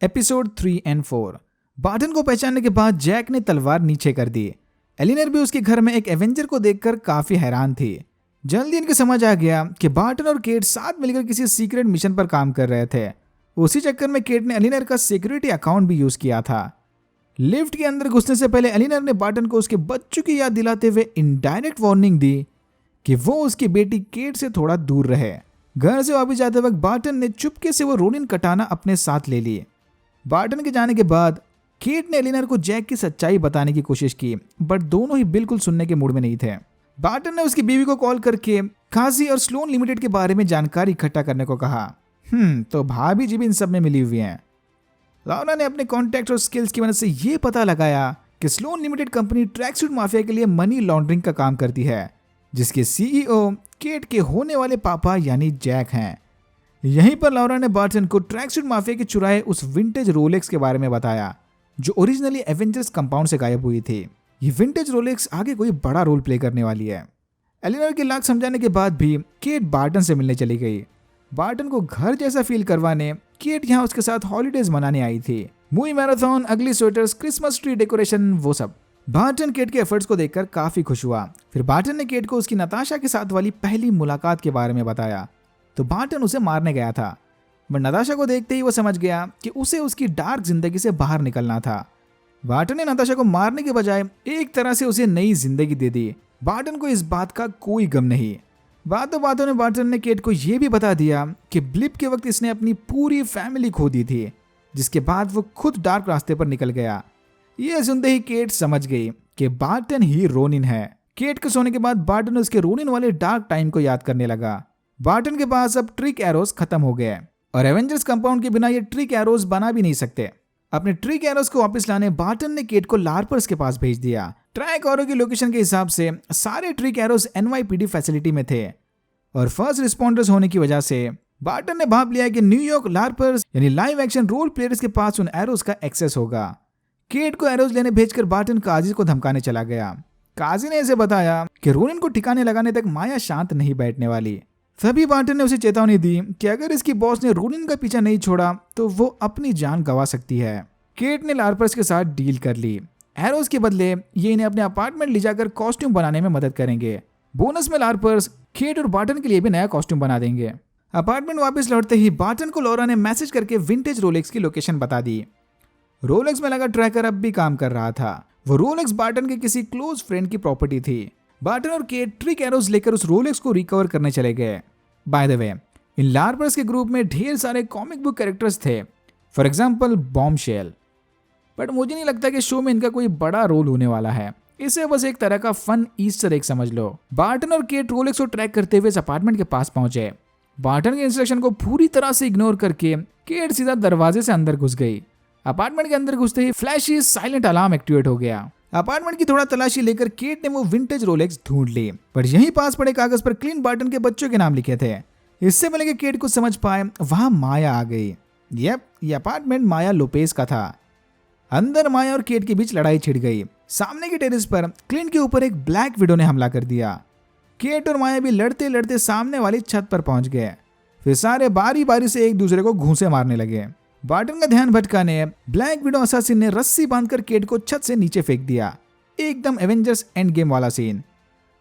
Episode 3 और 4। Barton को पहचानने के बाद जैक ने तलवार नीचे कर दी। एलिनर भी उसके घर में एक एवेंजर को देखकर काफी हैरान थी। जल्दी इनके समझ आ गया कि बार्टन और केट साथ मिलकर किसी सीक्रेट मिशन पर काम कर रहे थे। उसी चक्कर में केट ने एलिनर का सिक्योरिटी अकाउंट भी यूज किया था। लिफ्ट के अंदर घुसने से पहले एलिनर ने बार्टन को उसके बच्चों की याद दिलाते हुए इनडायरेक्ट वार्निंग दी कि वो उसकी बेटी केट से थोड़ा दूर रहे। घर से वापस जाते वक्त बार्टन ने चुपके से वो रोनिन कटाना अपने साथ ले ली। बार्टन के जाने के बाद केट ने एलिनर को जैक की सच्चाई बताने की कोशिश की, बट दोनों ही बिल्कुल सुनने के मूड में नहीं थे। बार्टन ने उसकी बीवी को कॉल करके काजी और स्लोन लिमिटेड के बारे में जानकारी इकट्ठा करने को कहा। तो भाभी जी भी इन सब में मिली हुई हैं। लौरा ने अपने कॉन्टैक्ट और स्किल्स की मदद से ये पता लगाया कि Sloan limited company track suit mafia के लिए मनी लॉन्ड्रिंग का काम करती है, जिसके सीईओ केट के होने वाले पापा यानी जैक हैं। यहीं पर लौरा ने बार्टन को ट्रैक सूट माफिया के चुराए उस विंटेज रोलेक्स के बारे में बताया जो ओरिजिनली एवेंजर्स कंपाउंड से गायब हुई थी। ये विंटेज रोलेक्स आगे कोई बड़ा रोल प्ले करने वाली है। एलिनर के लाख समझाने के बाद भी केट बार्टन से मिलने चली गई। बार्टन को घर जैसा फील करवाने केट यहाँ उसके साथ हॉलीडेज मनाने आई थी। मूवी मैराथन, अगली स्वेटर्स, क्रिसमस ट्री डेकोरेशन, वो सब। बार्टन केट के एफर्ट्स को देखकर काफी खुश हुआ। फिर बार्टन ने केट को उसकी नताशा के साथ वाली पहली मुलाकात के बारे में बताया तो बार्टन उसे मारने गया था, बट नताशा को देखते ही वो समझ गया कि उसे उसकी डार्क जिंदगी से बाहर निकलना था। बार्टन ने नताशा को मारने के बजाय एक तरह से उसे नई जिंदगी दे दी। बार्टन को इस बात का कोई गम नहीं। बातों में बार्टन ने केट को यह भी बता दिया कि ब्लिप के वक्त इसने अपनी पूरी फैमिली खो दी थी, जिसके बाद वो खुद डार्क रास्ते पर निकल गया। यह सुनते ही केट समझ गई कि बार्टन ही रोनिन है। केट के सोने के बाद बार्टन उसके रोनिन वाले डार्क टाइम को याद करने लगा। बार्टन के पास अब ट्रिक एरोस खत्म हो गए और एवेंजर्स कंपाउंड के बिना ये ट्रिक एरोस बना भी नहीं सकते। अपने ट्रिक एरोस को वापस लाने बार्टन ने केट को लार्पर्स के पास भेज दिया। ट्रैक एरो की लोकेशन के हिसाब से सारे ट्रिक एरोस NYPD फैसिलिटी में थे और फर्स्ट रिस्पॉन्डर्स होने की वजह से बार्टन ने भाप लिया कि न्यूयॉर्क लार्पर्स यानी लाइव एक्शन रोल प्लेयर्स के पास उन एरोस का एक्सेस होगा। केट को एरोस लेने भेजकर बार्टन काजी को धमकाने चला गया। काजी ने इसे बताया कि रोनिन को ठिकाने लगाने तक माया शांत नहीं बैठने वाली। तभी बार्टन ने उसे चेतावनी दी कि अगर इसकी बॉस ने रोनिन का पीछा नहीं छोड़ा तो वो अपनी जान गंवा सकती है। केट ने लार्पर्स के साथ डील कर ली। एरोस के बदले ये इन्हें अपने अपार्टमेंट ले जाकर कॉस्ट्यूम बनाने में मदद करेंगे। बोनस में लार्पर्स केट और बार्टन के लिए भी नया कॉस्ट्यूम बना देंगे। अपार्टमेंट वापस लौटते ही बार्टन को लौरा ने मैसेज करके विंटेज रोलेक्स की लोकेशन बता दी। रोलेक्स में लगा ट्रैकर अब भी काम कर रहा था। वो रोलेक्स बार्टन के किसी क्लोज फ्रेंड की प्रॉपर्टी थी। बार्टन और केट ट्रिक एरोस लेकर उस रोलेक्स को रिकवर करने चले गए। बाय द वे, इन लार्पर्स के ग्रुप में ढेर सारे कॉमिक बुक कैरेक्टर्स थे, फॉर एग्जाम्पल बॉम्बशेल। बट मुझे नहीं लगता कि शो में इनका कोई बड़ा रोल होने वाला है। इसे बस एक तरह का फन ईस्टर एग समझ लो। बार्टन और केट रोलेक्स को ट्रैक करते हुए इस अपार्टमेंट के पास पहुंचे। बार्टन के इंस्ट्रक्शन को पूरी तरह से इग्नोर करके केट सीधा दरवाजे से अंदर घुस गई। अपार्टमेंट के अंदर घुसते ही फ्लैशी साइलेंट अलार्म एक्टिवेट हो गया। अपार्टमेंट की थोड़ा तलाशी लेकर केट ने वो विंटेज रोलेक्स ढूंढ ली, पर यहीं पास पड़े कागज पर क्लिंट बार्टन के बच्चों के नाम लिखे थे। इससे पहले कि केट कुछ समझ पाए वहां माया आ गई। ये अपार्टमेंट माया लोपेज का था। अंदर माया और केट के बीच लड़ाई छिड़ गई। सामने के टेरेस पर क्लिंट के ऊपर एक ब्लैक विडो ने हमला कर दिया। केट और माया भी लड़ते लड़ते सामने वाली छत पर पहुंच गए। फिर सारे बारी बारी से एक दूसरे को घूंसे मारने लगे। बार्टन का ध्यान भटकाने ब्लैक विडो असासिन ने रस्सी बांधकर केट को छत से नीचे फेंक दिया। एकदम एवेंजर्स एंड गेम वाला सीन।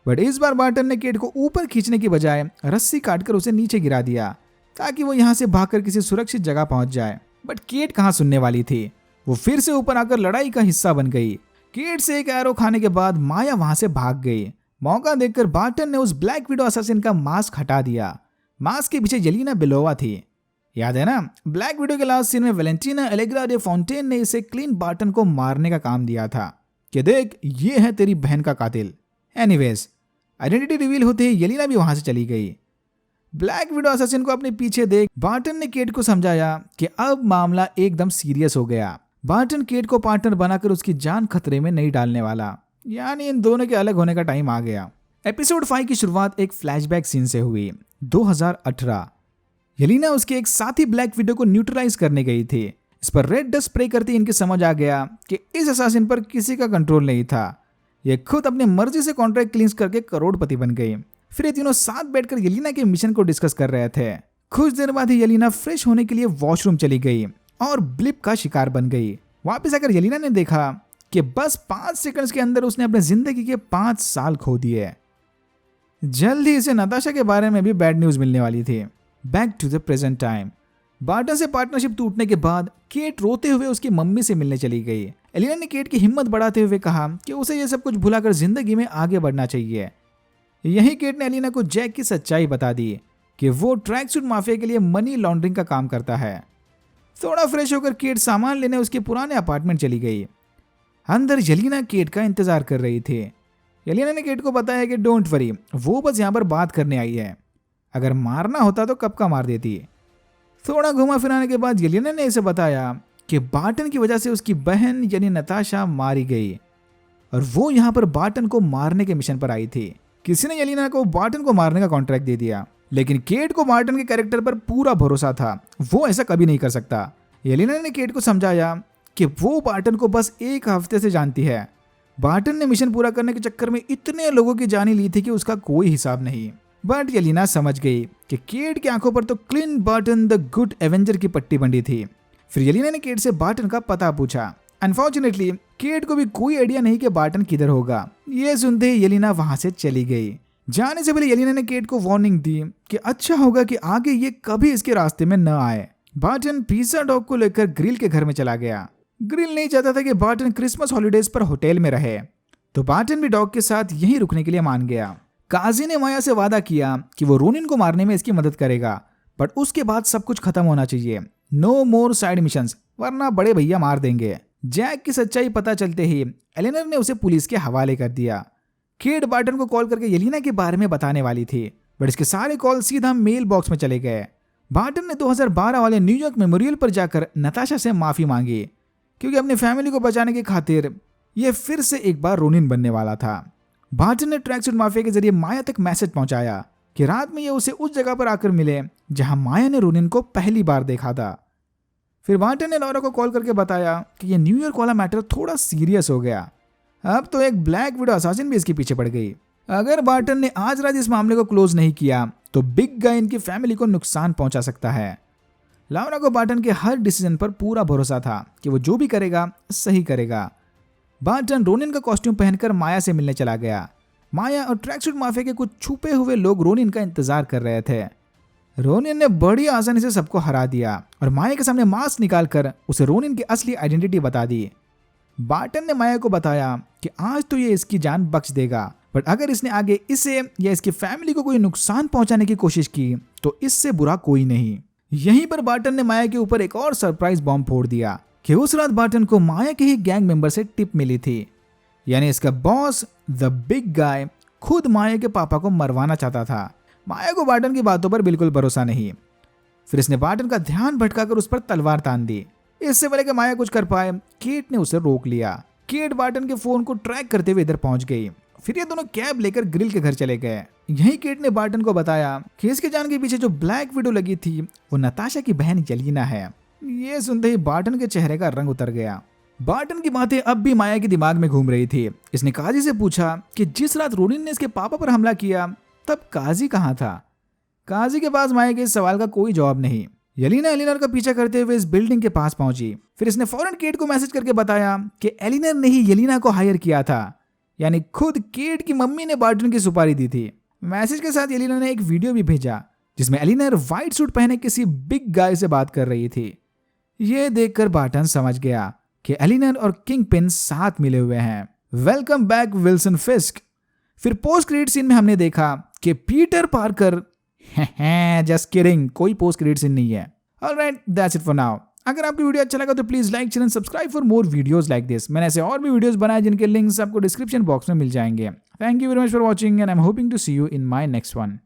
बट इस बार बार्टन ने केट को ऊपर खींचने की बजाय रस्सी काटकर उसे नीचे गिरा दिया ताकि वो यहाँ से भागकर किसी सुरक्षित जगह पहुंच जाए। बट केट कहाँ सुनने वाली थी। वो फिर से ऊपर आकर लड़ाई का हिस्सा बन गई। केट से एक एरो खाने के बाद माया वहां से भाग गई। मौका देखकर बार्टन ने उस ब्लैक विडो असासिन का मास्क हटा दिया। मास्क के पीछे येलेना बेलोवा थी। याद है ना, ब्लैक विडो के लास्ट सीन में वैलेंटिना एलेग्रा डे फॉन्टेन ने इसे क्लिंट बार्टन को मारने का काम दिया था कि देख ये है तेरी बहन का कातिल। एनीवेज, आइडेंटिटी रिवील होते ही येलेना भी वहां से चली गई। ब्लैक विडो असासिन को अपने पीछे देख बार्टन ने केट को समझाया कि अब मामला एकदम सीरियस हो गया। बार्टन केट को पार्टनर बनाकर उसकी जान खतरे में नहीं डालने वाला, यानी इन दोनों के अलग होने का टाइम आ गया। एपिसोड 5 की शुरुआत एक फ्लैशबैक सीन से हुई। 2018 येलेना उसके एक साथी ब्लैक विडो को न्यूट्रलाइज करने गई थी। इस पर रेड डस्ट स्प्रे करते ही इनके समझ आ गया कि इस असासिन पर किसी का कंट्रोल नहीं था। ये खुद अपनी मर्जी से कॉन्ट्रैक्ट क्लींस करके करोड़पति बन गई। फिर ये तीनों साथ बैठकर येलेना के मिशन को डिस्कस कर रहे थे। कुछ देर बाद ही येलेना फ्रेश होने के लिए वॉशरूम चली गई और ब्लिप का शिकार बन गई। वापस आकर येलिना ने देखा कि बस 5 सेकंड्स के अंदर उसने अपने जिंदगी के 5 साल खो दिए। जल्द ही इसे नताशा के बारे में भी बैड न्यूज मिलने वाली थी। Back to the present time. Barton से पार्टनरशिप टूटने के बाद केट रोते हुए उसकी मम्मी से मिलने चली गई। एलिना ने केट की हिम्मत बढ़ाते हुए कहा कि उसे यह सब कुछ भुलाकर जिंदगी में आगे बढ़ना चाहिए। यही केट ने एलिना को जैक की सच्चाई बता दी कि वो ट्रैक सूट माफिया के लिए मनी लॉन्ड्रिंग का काम करता है। थोड़ा फ्रेश होकर केट सामान लेने उसके पुराने अपार्टमेंट चली गई। अंदर येलिना केट का इंतजार कर रही थी। येलिना ने केट को बताया कि डोंट वरी, वो बस यहाँ पर बात करने आई है, अगर मारना होता तो कब का मार देती। थोड़ा घुमा फिराने के बाद येलिना ने इसे बताया कि बार्टन की वजह से उसकी बहन यानी नताशा मारी गई और वो यहाँ पर बार्टन को मारने के मिशन पर आई थी। किसी ने येलिना को बार्टन को मारने का कॉन्ट्रैक्ट दे दिया, लेकिन केट को बार्टन के कैरेक्टर पर पूरा भरोसा था, वो ऐसा कभी नहीं कर सकता। येलिना ने केट को समझाया कि वो बार्टन को बस 1 हफ्ते से जानती है। बार्टन ने मिशन पूरा करने के चक्कर में इतने लोगों की जान ली थी कि उसका कोई हिसाब नहीं। बट येलिना समझ गई कि केट की आंखों पर तो Clint Barton the good Avenger की पट्टी बंधी थी। फिर येलिना ने केट से बार्टन का पता पूछा। अनफॉर्चुनेटली केट को भी कोई आइडिया नहीं कि बार्टन किधर होगा। ये सुनते ही येलिना वहां से चली गई। जाने से पहले येलिना ने केट को वार्निंग दी कि अच्छा होगा कि आगे ये कभी इसके रास्ते में न आए। बार्टन पिज्जा डॉग को लेकर ग्रिल के घर में चला गया। ग्रिल नहीं चाहता था कि बार्टन क्रिसमस हॉलीडेज पर होटल में रहे, तो बार्टन भी डॉग के साथ यहीं रुकने के लिए मान गया। काजी ने माया से वादा किया कि वो रोनिन को मारने में इसकी मदद करेगा, बट उसके बाद सब कुछ खत्म होना चाहिए। नो मोर साइड मिशंस, वरना बड़े भैया मार देंगे। जैक की सच्चाई पता चलते ही एलेनर ने उसे पुलिस के हवाले कर दिया। केट बार्टन को कॉल करके येलिना के बारे में बताने वाली थी, बट इसके सारे कॉल सीधा मेल बॉक्स में चले गए। बार्टन ने 2012 वाले न्यूयॉर्क मेमोरियल पर जाकर नताशा से माफी मांगी, क्योंकि अपनी फैमिली को बचाने की खातिर यह फिर से एक बार रोनिन बनने वाला था। बार्टन ने ट्रैक सूट माफिया के जरिए माया तक मैसेज पहुंचाया कि रात में यह उसे उस जगह पर आकर मिले जहां माया ने रोनिन को पहली बार देखा था। फिर बार्टन ने लॉरा को कॉल करके बताया कि यह न्यूयॉर्क वाला मैटर थोड़ा सीरियस हो गया। अब तो एक ब्लैक विडो असासिन भी इसके पीछे पड़ गई। अगर बार्टन ने आज रात इस मामले को क्लोज नहीं किया तो बिग गाय इनकी फैमिली को नुकसान पहुंचा सकता है। लॉरा को बार्टन के हर डिसीजन पर पूरा भरोसा था कि वो जो भी करेगा सही करेगा। बार्टन रोनिन का कॉस्ट्यूम पहनकर माया से मिलने चला गया। माया और ट्रैक सूट माफिया के कुछ छुपे हुए लोग रोनिन का इंतजार कर रहे थे। रोनिन ने बड़ी आसानी से सबको हरा दिया और माया के सामने मास्क निकालकर उसे रोनिन की असली आइडेंटिटी बता दी। बार्टन ने माया को बताया कि आज तो ये इसकी जान बख्श देगा, बट अगर इसने आगे इसे या इसकी फैमिली को कोई नुकसान पहुंचाने की कोशिश की तो इससे बुरा कोई नहीं। यहीं पर बार्टन ने माया के ऊपर एक और सरप्राइज बॉम्ब फोड़ दिया कि उस रात बार्टन को माया के ही गैंग मेंबर से टिप मिली थी, यानी इसका बॉस द बिग गाय खुद माया के पापा को मरवाना चाहता था। माया को बार्टन की बातों पर बिल्कुल भरोसा नहीं। फिर इसने बार्टन का ध्यान भटकाकर उस पर तलवार तान दी। इससे पहले कि माया कुछ कर पाए, केट ने उसे रोक लिया। केट बार्टन के फोन को ट्रैक करते हुए इधर पहुंच गई। फिर ये दोनों कैब लेकर ग्रिल के घर चले गए। यहीं केट ने बार्टन को बताया कि इसके जान के पीछे जो ब्लैक विडो लगी थी वो नताशा की बहन येलिना है। ये सुनते ही बार्टन के चेहरे का रंग उतर गया। बार्टन की बातें अब भी माया के दिमाग में घूम रही थी। इसने काजी से पूछा कि जिस रात रोनिन ने इसके पापा पर हमला किया तब काजी कहाँ था। काजी के पास माया के इस सवाल का कोई जवाब नहीं। येलिना एलिनर का पीछा करते हुए इस बिल्डिंग के पास पहुंची। फिर इसने फौरन केट को मैसेज करके बताया कि एलिनर ने ही येलिना को हायर किया था, यानी खुद केट की मम्मी ने बार्टन की सुपारी दी थी। मैसेज के साथ येलिना ने एक वीडियो भी भेजा जिसमें एलिनर व्हाइट सूट पहने किसी बिग गाय से बात कर रही थी। यह देखकर बार्टन समझ गया कि एलिनर और किंगपिन साथ मिले हुए हैं। Welcome back Wilson फिस्क। फिर पोस्ट क्रेडिट सीन में हमने देखा कि पीटर पार्कर जस्ट किडिंग, कोई पोस्ट क्रेडिट सीन नहीं है। Alright, that's it for now. अगर आपको वीडियो अच्छा लगा तो please like channel, subscribe for more videos like this. मैंने ऐसे और भी वीडियोस बनाए जिनके लिंक्स आपको डिस्क्रिप्शन बॉक्स में मिल जाएंगे। Thank you very much for watching and I am hoping to see you in my next one.